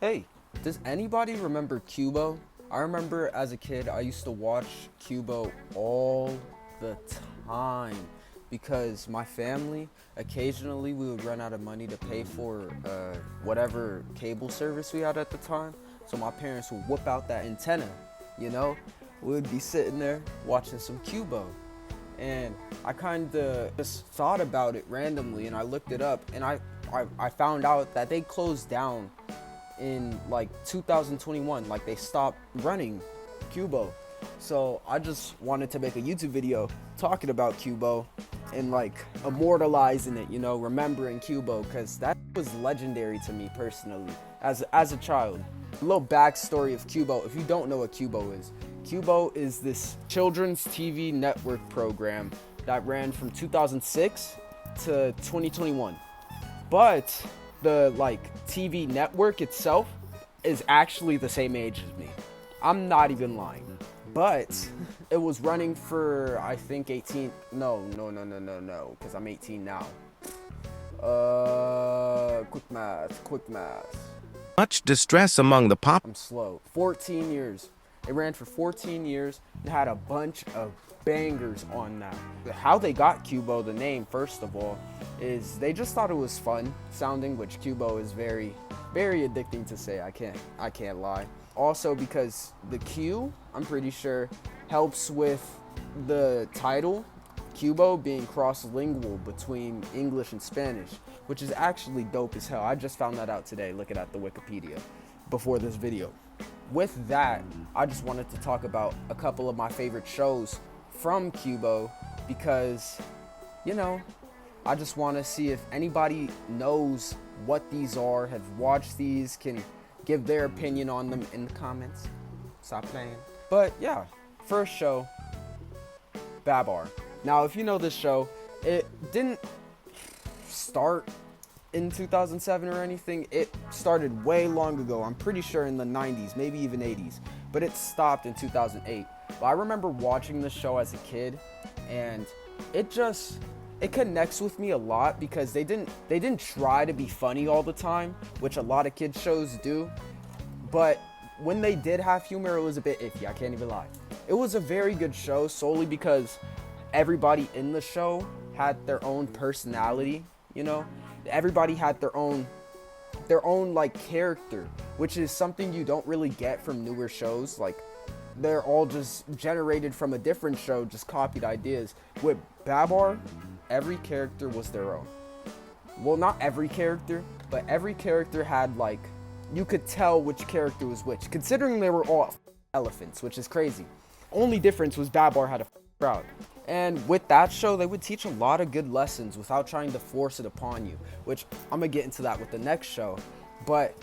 Hey, does anybody remember Qubo? I remember as a kid, I used to watch Qubo all the time because my family, occasionally we would run out of money to pay for whatever cable service we had at the time. So my parents would whip out that antenna, you know? We would be sitting there watching some Qubo. And I kind of just thought about it randomly and I looked it up and I found out that they closed down in like 2021, like they stopped running Qubo. So I just wanted to make a YouTube video talking about Qubo and like immortalizing it, remembering Qubo, because that was legendary to me personally as a child. A little backstory of Qubo, if you don't know what Qubo is this children's TV network program that ran from 2006 to 2021. But the TV network itself is actually the same age as me. I'm not even lying. But it was running for, I think, 18. No, because I'm 18 now. Quick math. Much distress among the I'm slow. 14 years. It ran for 14 years and had a bunch of bangers on that. How they got Qubo, the name, first of all, is they just thought it was fun sounding, which Qubo is very, very addicting to say. I can't lie. Also because the Q, I'm pretty sure, helps with the title, Qubo, being cross-lingual between English and Spanish, which is actually dope as hell. I just found that out today looking at the Wikipedia before this video. With that, I just wanted to talk about a couple of my favorite shows from Qubo because, I just want to see if anybody knows what these are, have watched these, can give their opinion on them in the comments. Stop playing. But yeah, first show, Babar. Now, if you know this show, it didn't start in 2007 or anything. It started way long ago. I'm pretty sure in the 90s, maybe even 80s, but it stopped in 2008. But I remember watching this show as a kid, and it connects with me a lot because they didn't try to be funny all the time, which a lot of kids shows do. But when they did have humor, it was a bit iffy. I can't even lie. It was a very good show solely because everybody in the show had their own personality, Everybody had their own character, which is something you don't really get from newer shows. Like, they're all just generated from a different show, just copied ideas. With Babar, every character was their own. Well, not every character, but every character had, you could tell which character was which, considering they were all elephants, which is crazy. Only difference was Babar had a crowd. And with that show, they would teach a lot of good lessons without trying to force it upon you, which I'm gonna get into that with the next show. But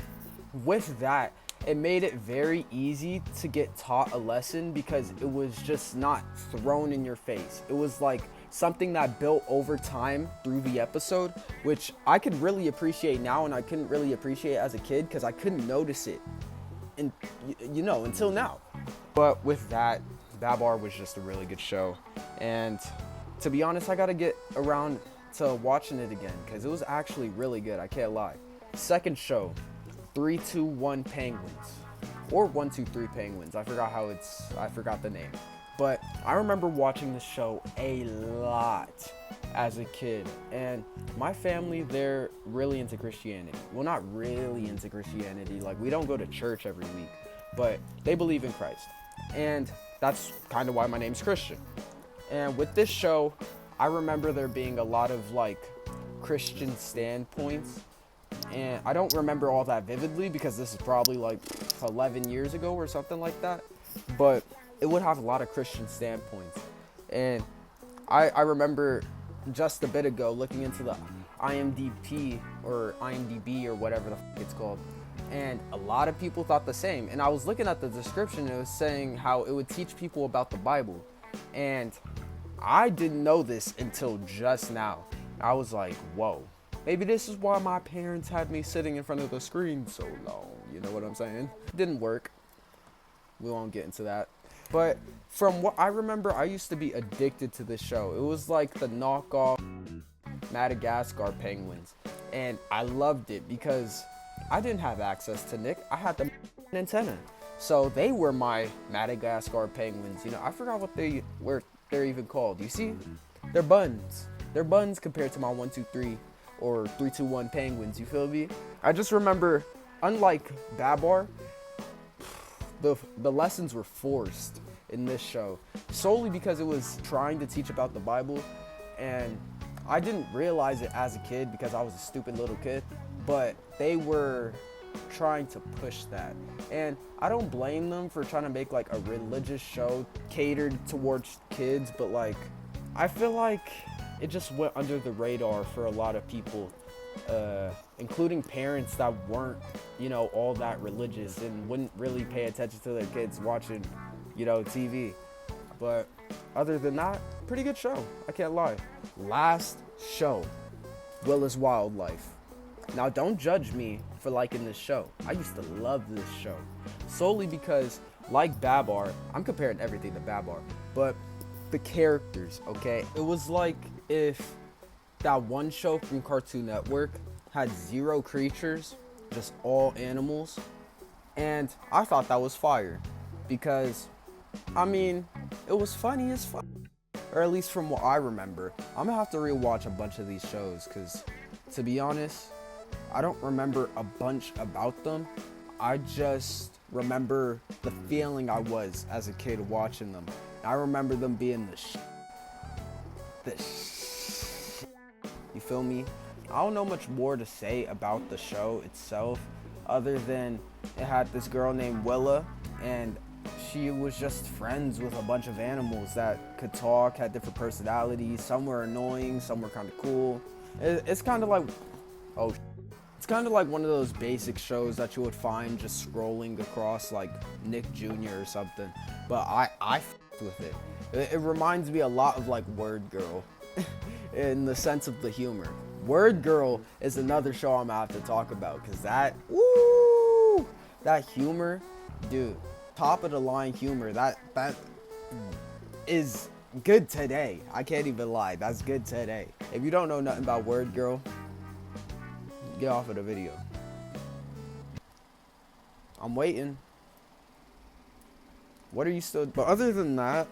with that, it made it very easy to get taught a lesson because it was just not thrown in your face. It was like something that built over time through the episode, which I could really appreciate now, and I couldn't really appreciate as a kid because I couldn't notice it, until now. But with that, Babar was just a really good show, and to be honest, I gotta get around to watching it again because it was actually really good. I can't lie. Second show, 3-2-1 Penguins, or 1-2-3 Penguins. I forgot the name, but I remember watching this show a lot as a kid, and my family, they're really into Christianity. Well, not really into Christianity. Like, we don't go to church every week, but they believe in Christ, and that's kind of why my name's Christian. And with this show, I remember there being a lot of Christian standpoints, and I don't remember all that vividly because this is probably 11 years ago or something like that, but it would have a lot of Christian standpoints. And I remember just a bit ago looking into the IMDb or whatever the it's called, and a lot of people thought the same. And I was looking at the description, and it was saying how it would teach people about the Bible, and I didn't know this until just now. I was like, whoa, maybe this is why my parents had me sitting in front of the screen so long. You know what I'm saying? It didn't work. We won't get into that. But from what I remember, I used to be addicted to this show. It was like the knockoff Madagascar Penguins, and I loved it because I didn't have access to Nick. I had the antenna. So they were my Madagascar penguins. You know, I forgot what they're even called. You see? They're buns. They're buns compared to my 123 or 321 penguins. You feel me? I just remember, unlike Babar, the lessons were forced in this show solely because it was trying to teach about the Bible, and I didn't realize it as a kid because I was a stupid little kid, but they were trying to push that, and I don't blame them for trying to make like a religious show catered towards kids, but like I feel like it just went under the radar for a lot of people, including parents that weren't, you know, all that religious and wouldn't really pay attention to their kids watching, you know, TV. But other than that, pretty good show. I can't lie. Last show, Willis Wildlife. Now, don't judge me for liking this show. I used to love this show solely because, like Babar, I'm comparing everything to Babar, but the characters, okay? It was like if that one show from Cartoon Network had 0 creatures, just all animals, and I thought that was fire because, I mean, it was funny as fuck, or at least from what I remember. I'm gonna have to rewatch a bunch of these shows because, to be honest, I don't remember a bunch about them. I just remember the feeling I was as a kid watching them. I remember them being the you feel me? I don't know much more to say about the show itself other than it had this girl named Willa, and she was just friends with a bunch of animals that could talk, had different personalities. Some were annoying, some were kind of cool. It's kind of like, it's kind of like one of those basic shows that you would find just scrolling across like Nick Jr. or something. But I f***ed with it. It reminds me a lot of like Word Girl in the sense of the humor. Word Girl is another show I'm gonna have to talk about because that humor, dude, top of the line humor, that is good today. I can't even lie, that's good today. If you don't know nothing about Word Girl, get off of the video. I'm waiting. What are you still? But other than that,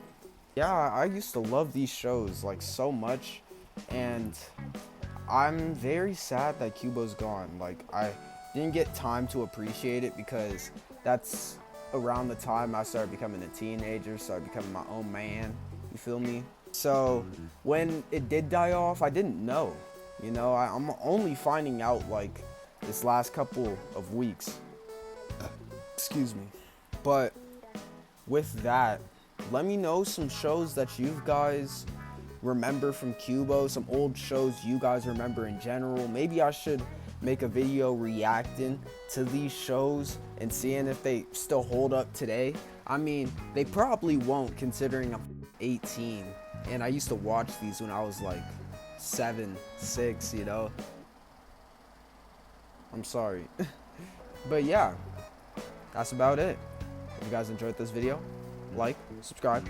yeah, I used to love these shows like so much, and I'm very sad that Qubo's gone. Like, I didn't get time to appreciate it because that's around the time I started becoming a teenager, started becoming my own man. You feel me? So when it did die off, I didn't know. You know, I'm only finding out like this last couple of weeks. Excuse me. But with that, let me know some shows that you guys remember from Qubo, some old shows you guys remember in general. Maybe I should make a video reacting to these shows and seeing if they still hold up today. I mean, they probably won't, considering I'm 18 and I used to watch these when I was like 7, 6, you know. I'm sorry. But yeah, that's about it. If you guys enjoyed this video, like, subscribe,